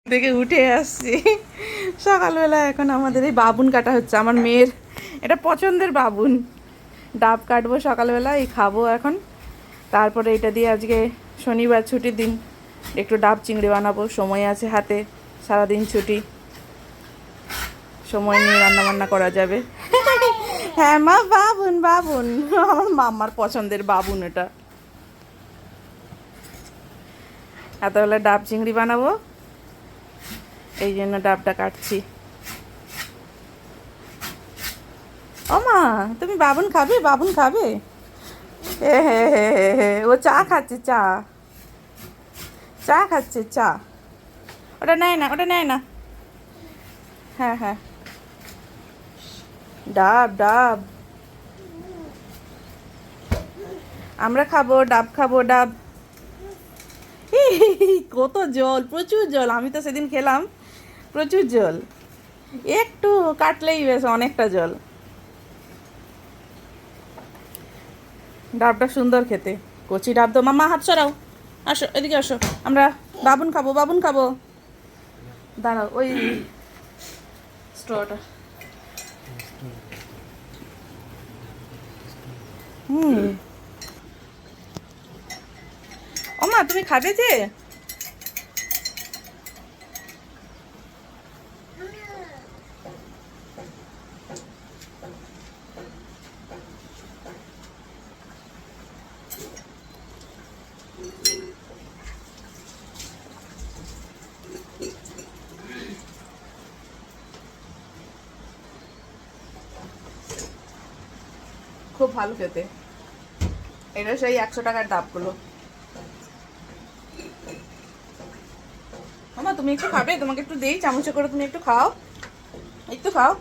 থেকে উঠে আসছি সকালবেলা। এখন আমাদের এই বাবুন কাটা হচ্ছে, আমার মেয়ের এটা পছন্দের বাবুন। ডাব কাটবো সকালবেলা, এই খাবো এখন। তারপরে এটা দিয়ে আজকে শনিবার ছুটির দিন, একটু ডাব চিংড়ি বানাবো। সময় আছে হাতে, সারাদিন ছুটি, সময় নিয়ে রান্না বান্না করা যাবে। হ্যাঁ মা, বাবুন বাবুন, আমার মাম্মার পছন্দের বাবুন এটা। এতবেলা ডাব চিংড়ি বানাবো, এই জন্য ডাবটা কাটছি। ও মা, তুমি বাবুন খাবে? বাবুন খাবে? হে হে হে হে হে, ও চা খাচ্ছে, চা চা খাচ্ছে, চা। ওটা নেয় না, ওটা নেয় না। হ্যাঁ হ্যাঁ, ডাব ডাব, আমরা খাবো ডাব, খাবো ডাব। কত জল, প্রচুর জল। আমি তো সেদিন খেলাম, প্রচুর জল। একটু কাটলেই বেশ অনেকটা জল। ডাবটা সুন্দর খেতে, কচি ডাব। তো মাম্মা হাত সরাও, আসো এদিকে আসো, আমরা বাবুন খাবো, বাবুন খাবো। দাঁড়াও, ওই স্ট্রটা। হুম, ও মা, তুমি খাবে যে? খুব ভালো খেতে, এটা সেই 100 টাকার ডাবগুলো। মামা তুমি একটু খাবে? তোমাকে একটু দেই চামচে করে, তুমি একটু খাও, একটু খাও।